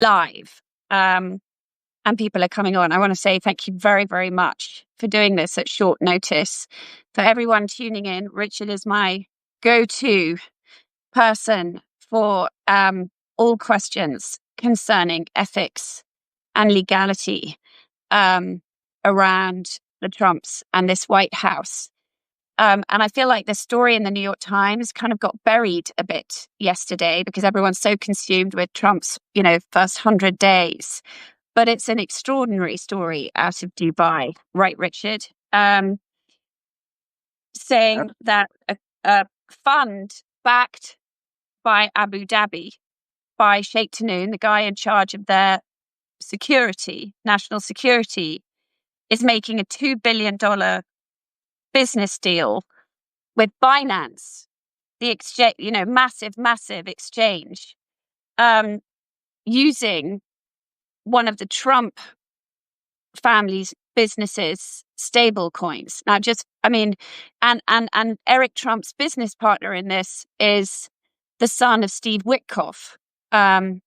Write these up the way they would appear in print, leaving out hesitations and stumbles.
live, and people are coming on. I want to say thank you very, very much for doing this at short notice. For everyone tuning in, Richard is my go-to person for all questions concerning ethics and legality around the Trumps and this White House. And I feel like the story in the New York Times kind of got buried a bit yesterday because everyone's so consumed with Trump's, first 100 days. But it's an extraordinary story out of Dubai, right, Richard? Saying that a fund backed by Abu Dhabi, by Sheikh Tahnoon, the guy in charge of their security, national security, is making a $2 billion business deal with Binance, the exchange, massive exchange, using one of the Trump family's businesses' stable coins. Now, and Eric Trump's business partner in this is the son of Steve Witkoff. I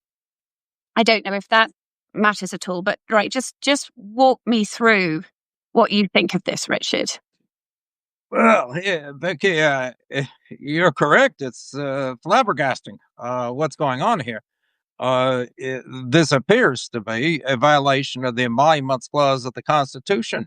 don't know if that matters at all, but right, just walk me through what you think of this, Richard. Well, yeah, Vicky, you're correct. It's flabbergasting what's going on here. This appears to be a violation of the Emoluments Clause of the Constitution,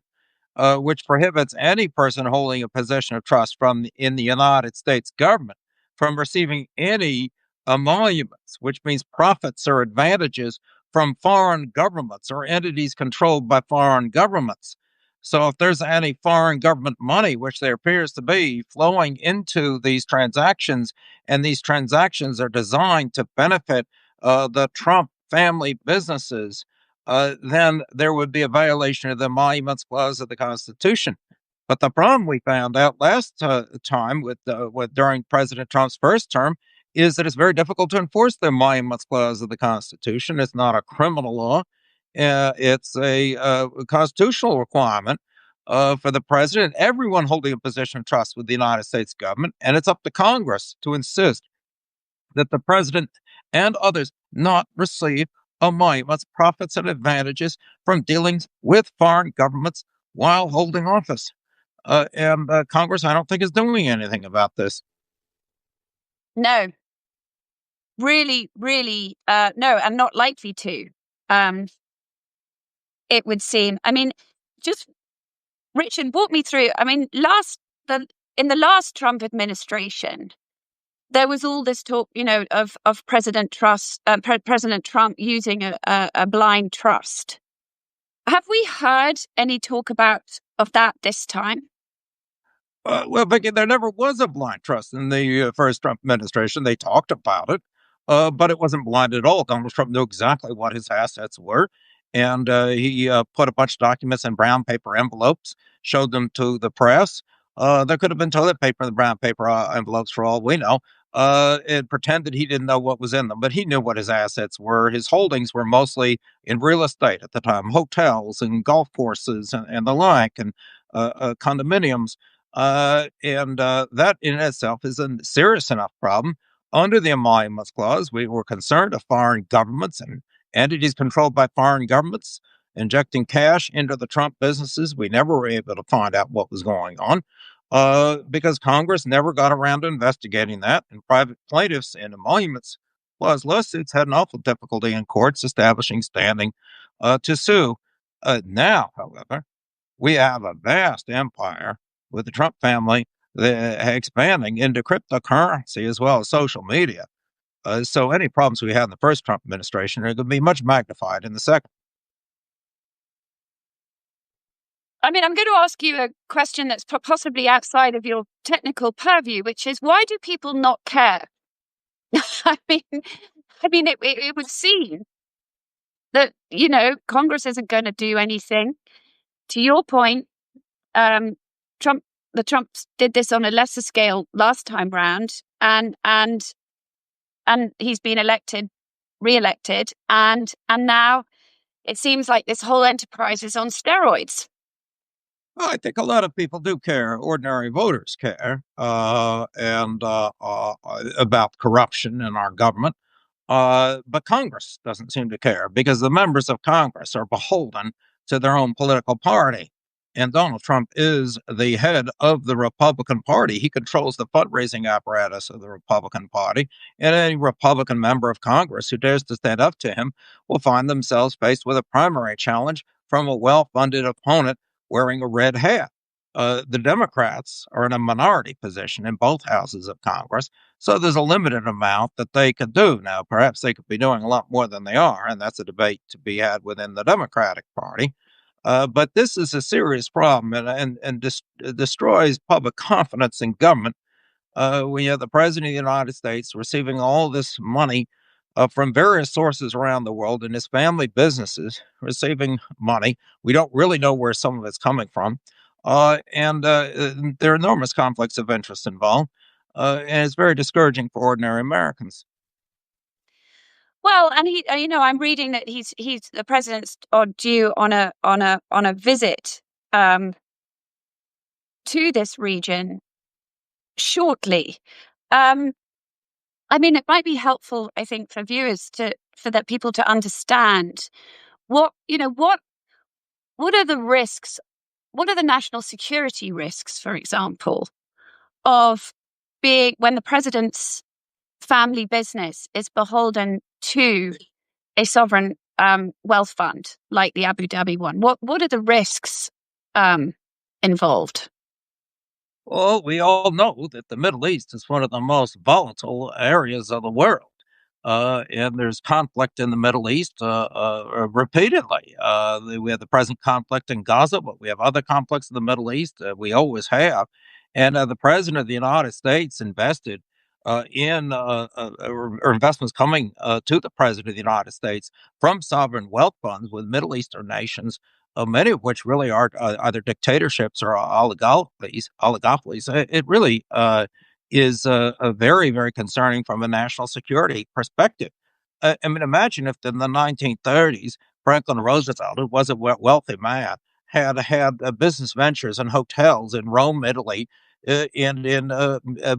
which prohibits any person holding a position of trust in the United States government from receiving any emoluments, which means profits or advantages from foreign governments or entities controlled by foreign governments. So if there's any foreign government money, which there appears to be, flowing into these transactions, and these transactions are designed to benefit the Trump family businesses, then there would be a violation of the Emoluments Clause of the Constitution. But the problem we found out last time with during President Trump's first term is that it's very difficult to enforce the Emoluments Clause of the Constitution. It's not a criminal law. It's a constitutional requirement for the president, everyone holding a position of trust with the United States government, and it's up to Congress to insist that the president and others not receive emoluments, profits, and advantages from dealings with foreign governments while holding office. And Congress, I don't think, is doing anything about this. No, really, no, and not likely to. It would seem. I mean, just Richard, walk me through. I mean, in the last Trump administration, there was all this talk, of President Trump using a blind trust. Have we heard any talk of that this time? Well, Vicky, there never was a blind trust in the first Trump administration. They talked about it, but it wasn't blind at all. Donald Trump knew exactly what his assets were, and he put a bunch of documents in brown paper envelopes, showed them to the press. There could have been toilet paper in the brown paper envelopes for all we know. It pretended he didn't know what was in them, but he knew what his assets were. His holdings were mostly in real estate at the time, hotels and golf courses and the like, and condominiums. And that in itself is a serious enough problem. Under the Emoluments Clause, we were concerned of foreign governments and entities controlled by foreign governments injecting cash into the Trump businesses. We never were able to find out what was going on because Congress never got around to investigating that. And private plaintiffs in Emoluments Clause lawsuits had an awful difficulty in courts establishing standing to sue. Now, however, we have a vast empire with the Trump family expanding into cryptocurrency as well as social media. So any problems we had in the first Trump administration are going to be much magnified in the second. I mean, I'm going to ask you a question that's possibly outside of your technical purview, which is, why do people not care? I mean, it would seem that, Congress isn't going to do anything. To your point, the Trumps did this on a lesser scale last time round, and he's been re-elected, and now it seems like this whole enterprise is on steroids. Well, I think a lot of people do care. Ordinary voters care, and about corruption in our government. But Congress doesn't seem to care because the members of Congress are beholden to their own political party. And Donald Trump is the head of the Republican Party. He controls the fundraising apparatus of the Republican Party. And any Republican member of Congress who dares to stand up to him will find themselves faced with a primary challenge from a well funded opponent wearing a red hat. The Democrats are in a minority position in both houses of Congress. So there's a limited amount that they could do. Now, perhaps they could be doing a lot more than they are, and that's a debate to be had within the Democratic Party. But this is a serious problem and destroys public confidence in government. We have the President of the United States receiving all this money from various sources around the world, and his family businesses receiving money. We don't really know where some of it's coming from. And there are enormous conflicts of interest involved. And it's very discouraging for ordinary Americans. Well, and I'm reading that he's the president's due on a visit um, to this region shortly. Um, I mean, it might be helpful, I think, for viewers for that people to understand what are the risks, what are the national security risks, for example, of being when the president's family business is beholden to a sovereign wealth fund like the Abu Dhabi one. What are the risks involved? Well, we all know that the Middle East is one of the most volatile areas of the world. And there's conflict in the Middle East repeatedly. We have the present conflict in Gaza, but we have other conflicts in the Middle East. We always have. And the President of the United States invested in or investments coming to the President of the United States from sovereign wealth funds with Middle Eastern nations, many of which really are either dictatorships or oligopolies. Oligopolies. It really is a very, very concerning from a national security perspective. I mean, imagine if in the 1930s, Franklin Roosevelt, who was a wealthy man, had business ventures and hotels in Rome, Italy, and in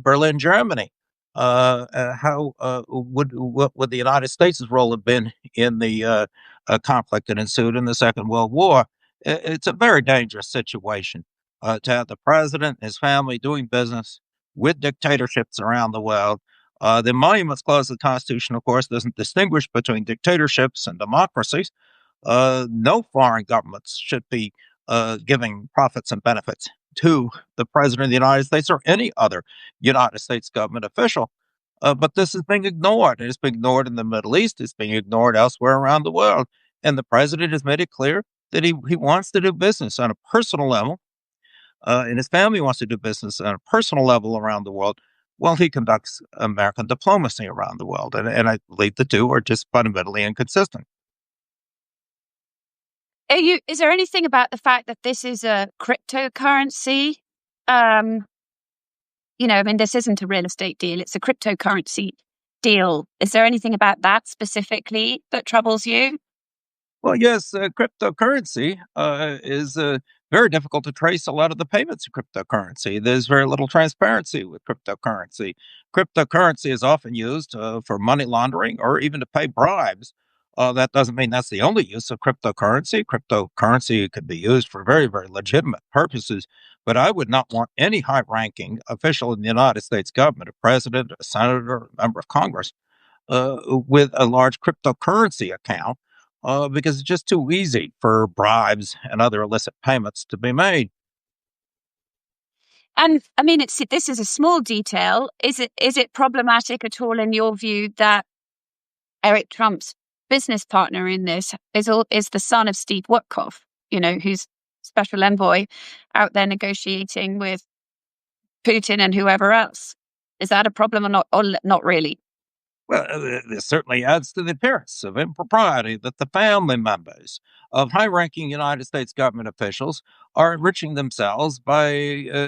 Berlin, Germany. How what would the United States' role have been in the conflict that ensued in the Second World War? It's a very dangerous situation to have the president and his family doing business with dictatorships around the world. The Emoluments Clause of the Constitution, of course, doesn't distinguish between dictatorships and democracies. No foreign governments should be giving profits and benefits to the President of the United States or any other United States government official. But this is being ignored. It's being ignored in the Middle East. It's being ignored elsewhere around the world. And the president has made it clear that he wants to do business on a personal level, and his family wants to do business on a personal level around the world while he conducts American diplomacy around the world. And I believe the two are just fundamentally inconsistent. Is there anything about the fact that this is a cryptocurrency? Um, I mean, this isn't a real estate deal; it's a cryptocurrency deal. Is there anything about that specifically that troubles you? Well, yes, cryptocurrency is very difficult to trace a lot of the payments of cryptocurrency. There's very little transparency with cryptocurrency. Cryptocurrency is often used for money laundering or even to pay bribes. That doesn't mean that's the only use of cryptocurrency. Cryptocurrency could be used for very, very legitimate purposes. But I would not want any high ranking official in the United States government, a president, a senator, a member of Congress, with a large cryptocurrency account because it's just too easy for bribes and other illicit payments to be made. And I mean, this is a small detail. Is it problematic at all in your view that Eric Trump's business partner in this is the son of Steve Witkoff, who's special envoy out there negotiating with Putin and whoever else? Is that a problem or not? Or not really? Well, this certainly adds to the appearance of impropriety that the family members of high ranking United States government officials are enriching themselves by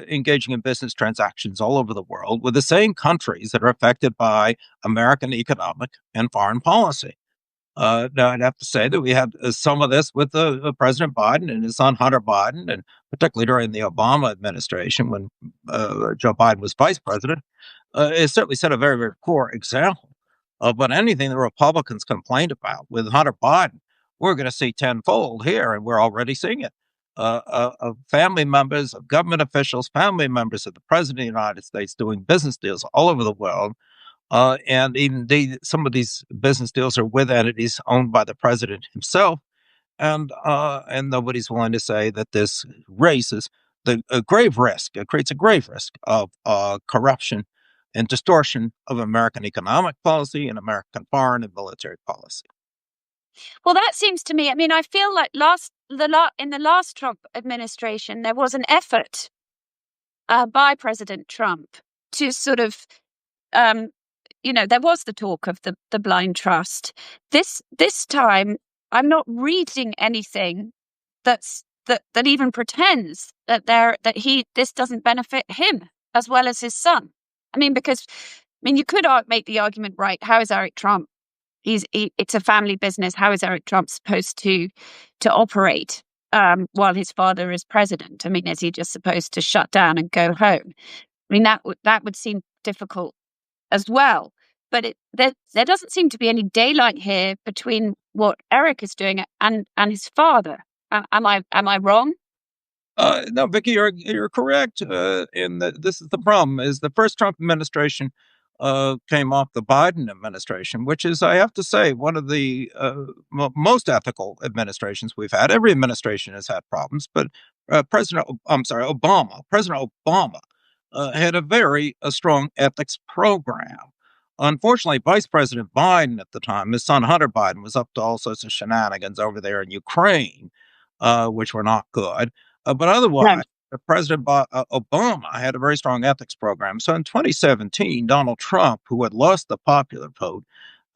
engaging in business transactions all over the world with the same countries that are affected by American economic and foreign policy. Now, I'd have to say that we had some of this with President Biden and his son Hunter Biden, and particularly during the Obama administration when Joe Biden was vice president. It certainly set a very, very poor example. But anything the Republicans complained about with Hunter Biden, we're going to see tenfold here, and we're already seeing it. Of family members, of government officials, family members of the President of the United States doing business deals all over the world. And even some of these business deals are with entities owned by the president himself, and nobody's willing to say that this raises a grave risk. It creates a grave risk of corruption and distortion of American economic policy and American foreign and military policy. Well, that seems to me. I mean, I feel like in the last Trump administration, there was an effort by President Trump to sort of, there was the talk of the blind trust. This time, I'm not reading anything that even pretends that this doesn't benefit him as well as his son. I mean, because you could make the argument, right? How is Eric Trump? It's a family business. How is Eric Trump supposed to operate while his father is president? I mean, is he just supposed to shut down and go home? I mean, that would seem difficult as well. But there doesn't seem to be any daylight here between what Eric is doing and his father. Am I wrong? No, Vicky, you're correct. And this is the problem: is the first Trump administration came off the Biden administration, which is, I have to say, one of the most ethical administrations we've had. Every administration has had problems, but President Obama had a very strong ethics program. Unfortunately, Vice President Biden at the time, his son Hunter Biden, was up to all sorts of shenanigans over there in Ukraine, which were not good. But No. otherwise, President Obama had a very strong ethics program. So in 2017, Donald Trump, who had lost the popular vote,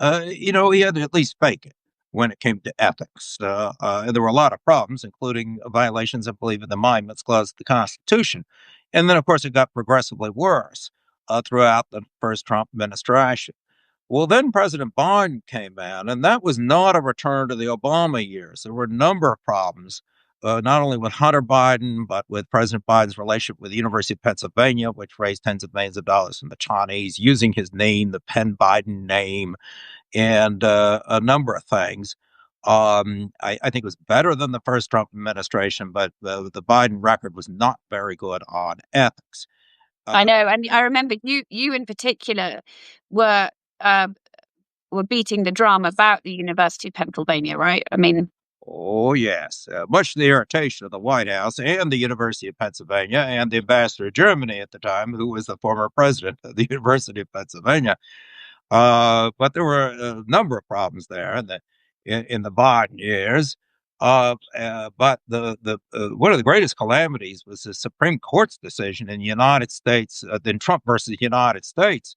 he had to at least fake it when it came to ethics. And there were a lot of problems, including violations, I believe, in the Amendments Clause of the Constitution. And then, of course, it got progressively worse throughout the first Trump administration. Well, then President Biden came in, and that was not a return to the Obama years. There were a number of problems, not only with Hunter Biden, but with President Biden's relationship with the University of Pennsylvania, which raised tens of millions of dollars from the Chinese, using his name, the Penn Biden name, and a number of things. I think it was better than the first Trump administration, but the Biden record was not very good on ethics. I know, and I remember you in particular were beating the drum about the University of Pennsylvania, right? I mean, oh, yes. Much to the irritation of the White House and the University of Pennsylvania and the ambassador of Germany at the time, who was the former president of the University of Pennsylvania. But there were a number of problems there in the Biden years. But the one of the greatest calamities was the Supreme Court's decision in the United States, in Trump versus the United States,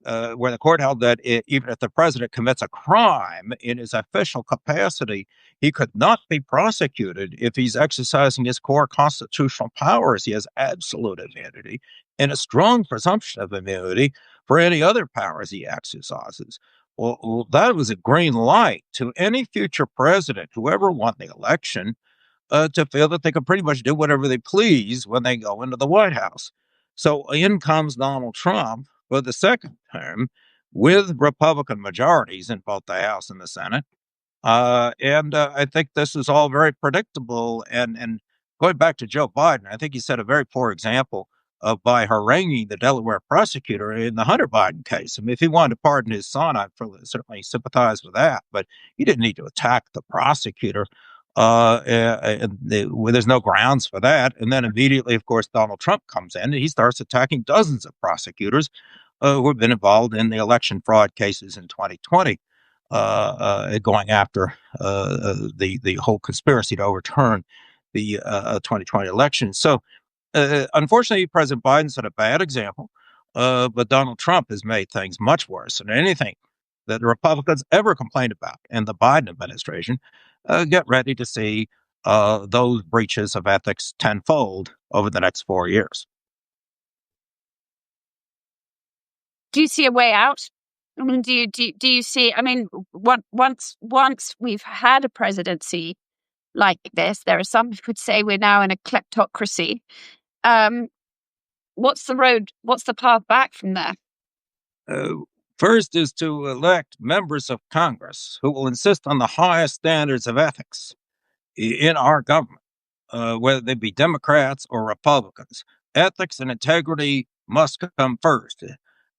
where the court held that even if the president commits a crime in his official capacity, he could not be prosecuted if he's exercising his core constitutional powers. He has absolute immunity and a strong presumption of immunity for any other powers he exercises. Well, that was a green light to any future president, whoever won the election, to feel that they could pretty much do whatever they please when they go into the White House. So in comes Donald Trump for the second term with Republican majorities in both the House and the Senate. And I think this is all very predictable. And going back to Joe Biden, I think he set a very poor example of by haranguing the Delaware prosecutor in the Hunter Biden case. I mean, if he wanted to pardon his son, I certainly sympathize with that. But he didn't need to attack the prosecutor. There's no grounds for that. And then immediately, of course, Donald Trump comes in and he starts attacking dozens of prosecutors who have been involved in the election fraud cases in 2020, going after the whole conspiracy to overturn the 2020 election. So, unfortunately, President Biden set a bad example, but Donald Trump has made things much worse than anything that the Republicans ever complained about in the Biden administration. Get ready to see those breaches of ethics tenfold over the next 4 years. do you see a way out? I mean, do you see? I mean, once we've had a presidency like this, there are some who would say we're now in a kleptocracy. What's the road? What's the path back from there? First is to elect members of Congress who will insist on the highest standards of ethics in our government, whether they be Democrats or Republicans. Ethics and integrity must come first.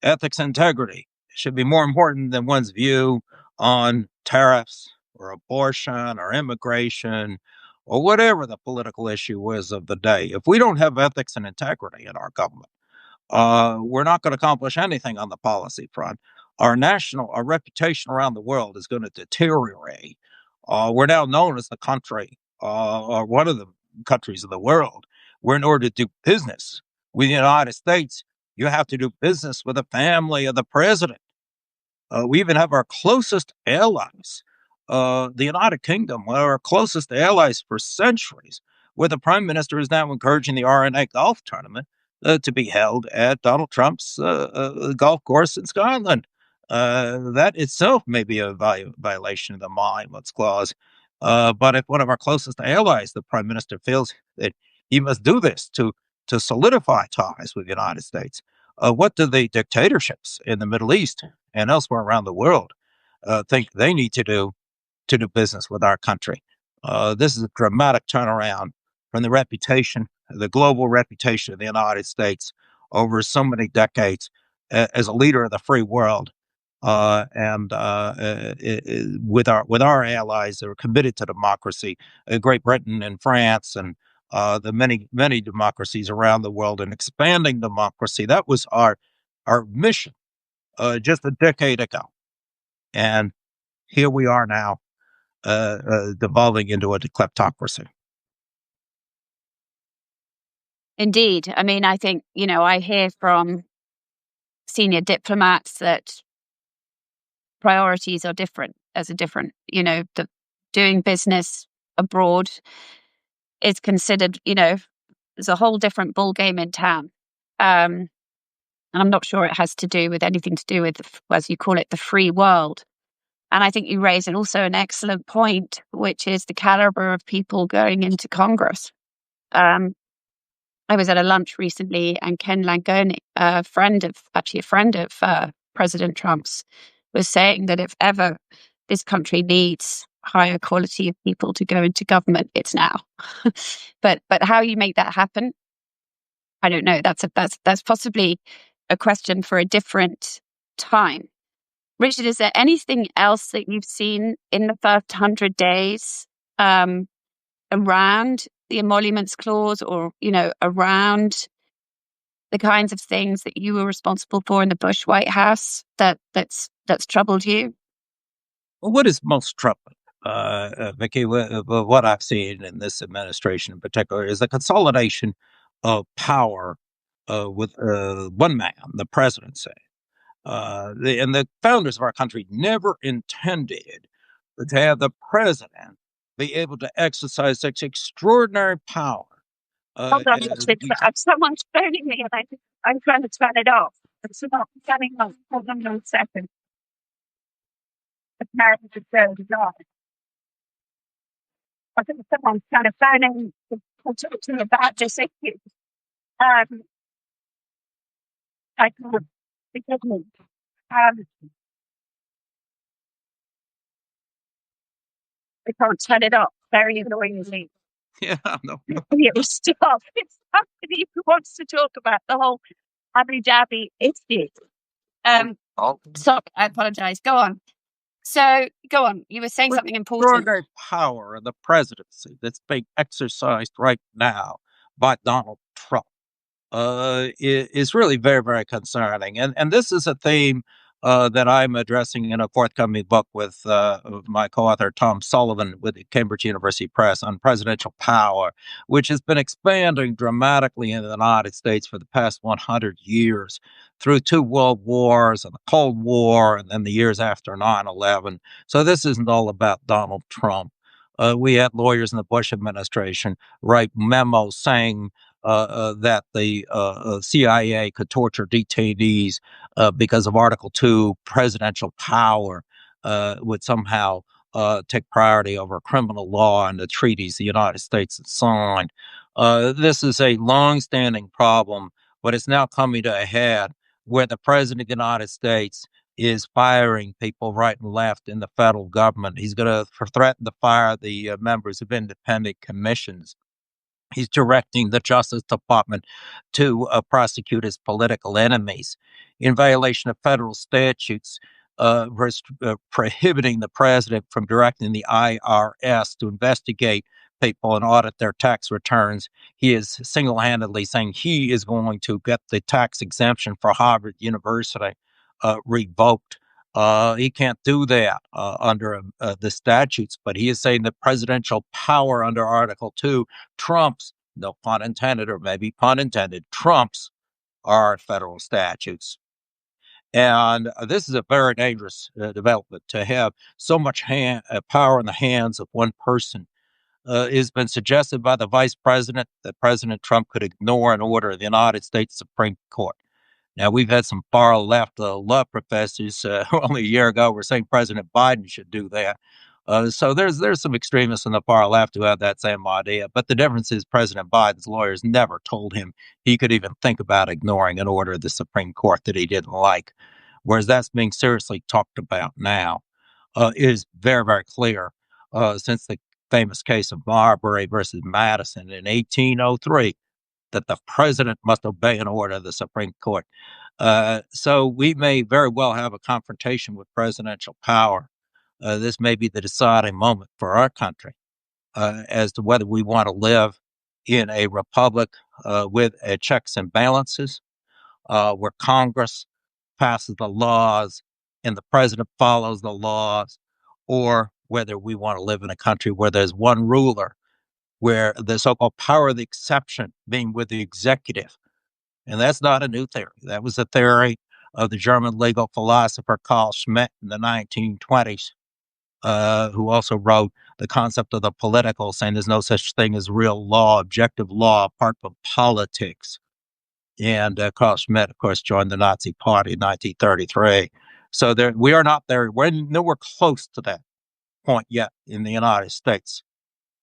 Ethics and integrity should be more important than one's view on tariffs or abortion or immigration or whatever the political issue is of the day. If we don't have ethics and integrity in our government, we're not going to accomplish anything on the policy front. Our reputation around the world is going to deteriorate. We're now known as the country, or one of the countries of the world, where in order to do business with the United States, you have to do business with the family of the president. We even have our closest allies, the United Kingdom, one of our closest allies for centuries, where the prime minister is now encouraging the RNA golf tournament to be held at Donald Trump's golf course in Scotland. That itself may be a violation of the Monuments Clause. But if one of our closest allies, the prime minister, feels that he must do this to solidify ties with the United States, what do the dictatorships in the Middle East and elsewhere around the world think they need to do business with our country? This is a dramatic turnaround from the reputation, the global reputation of the United States over so many decades as a leader of the free world. And with our allies that are committed to democracy, Great Britain and France and the many democracies around the world, and expanding democracy. That was our mission just a decade ago, and here we are now, devolving into a kleptocracy. Indeed. I mean, I think, I hear from senior diplomats that priorities are different, the doing business abroad is considered, there's a whole different ballgame in town. And I'm not sure it has to do with anything to do with, as you call it, the free world. And I think you raise also an excellent point, which is the caliber of people going into Congress. I was at a lunch recently, and Ken Langone, a friend of President Trump's, was saying that if ever this country needs higher quality of people to go into government, it's now. but how you make that happen, I don't know. That's possibly a question for a different time. Richard, is there anything else that you've seen in the first 100 days around the Emoluments Clause, or, around the kinds of things that you were responsible for in the Bush White House that's troubled you? Well, what is most troubling, Vicky, what I've seen in this administration in particular, is the consolidation of power with one man, the presidency. And the founders of our country never intended to have the president be able to exercise such extraordinary power. Hold on, someone's phoning me, and I'm trying to turn it off. It's not turning off. Hold on 1 second. Apparently, the phone is on. I think someone's kind of phoning to talk to me about this issue. I can't. Forgive me. I can't turn it off. Very annoyingly. Yeah, no. It will stop. It's somebody who wants to talk about the whole Abu Dhabi issue. Sorry, I apologize. Go on. So, go on. You were saying something important. Extraordinary power of the presidency that's being exercised right now by Donald Trump is really very, very concerning. And this is a theme that I'm addressing in a forthcoming book with my co-author Tom Sullivan with the Cambridge University Press on presidential power, which has been expanding dramatically in the United States for the past 100 years through 2 world wars and the Cold War and then the years after 9/11. So this isn't all about Donald Trump. We had lawyers in the Bush administration write memos saying that the CIA could torture detainees because of Article 2 presidential power would somehow take priority over criminal law and the treaties the United States had signed. This is a longstanding problem, but it's now coming to a head where the president of the United States is firing people right and left in the federal government. He's going to threaten to fire the members of independent commissions. He's directing the Justice Department to prosecute his political enemies in violation of federal statutes, prohibiting the president from directing the IRS to investigate people and audit their tax returns. He is single-handedly saying he is going to get the tax exemption for Harvard University revoked. He can't do that under the statutes, but he is saying that presidential power under Article 2 trumps, no pun intended, or maybe pun intended, trumps our federal statutes. And this is a very dangerous development to have so much power in the hands of one person. It's been suggested by the vice president that President Trump could ignore an order of the United States Supreme Court. Now, we've had some far left law professors only a year ago were saying President Biden should do that. So there's some extremists in the far left who have that same idea. But the difference is President Biden's lawyers never told him he could even think about ignoring an order of the Supreme Court that he didn't like, whereas that's being seriously talked about now. It is very, very clear since the famous case of Marbury versus Madison in 1803 that the president must obey an order of the Supreme Court. So we may very well have a confrontation with presidential power. This may be the deciding moment for our country as to whether we want to live in a republic with checks and balances, where Congress passes the laws and the president follows the laws, or whether we want to live in a country where there's one ruler, where the so-called power of the exception being with the executive. And that's not a new theory. That was a theory of the German legal philosopher Carl Schmitt in the 1920s, who also wrote the concept of the political, saying there's no such thing as real law, objective law, apart from politics. And Carl Schmitt, of course, joined the Nazi Party in 1933. So we are not there. We're nowhere close to that point yet in the United States.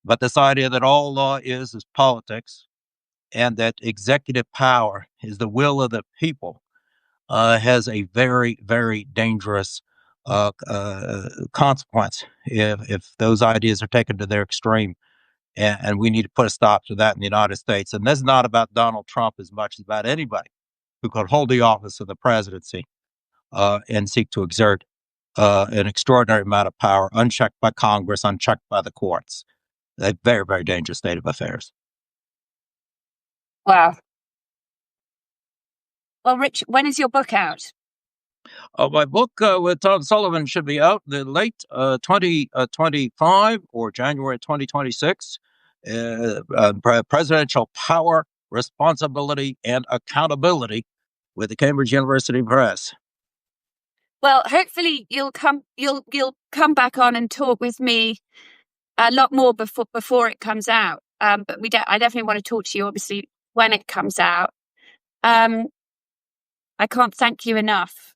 But this idea that all law is politics, and that executive power is the will of the people, has a very, very dangerous consequence if those ideas are taken to their extreme. And we need to put a stop to that in the United States. And this is not about Donald Trump as much as about anybody who could hold the office of the presidency and seek to exert an extraordinary amount of power, unchecked by Congress, unchecked by the courts. A very, very dangerous state of affairs. Wow. Well, Rich, when is your book out? My book with Tom Sullivan should be out in late 2025 or January 2026. Presidential Power, Responsibility, and Accountability with the Cambridge University Press. Well, hopefully you'll come back on and talk with me a lot more before it comes out. But I definitely want to talk to you, obviously, when it comes out. I can't thank you enough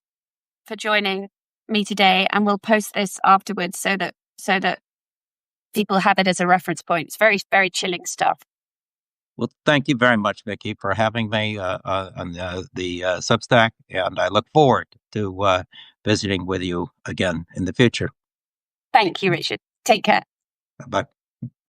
for joining me today, and we'll post this afterwards so that people have it as a reference point. It's very, very chilling stuff. Well, thank you very much, Vicky, for having me on the Substack, and I look forward to visiting with you again in the future. Thank you, Richard. Take care. Bye.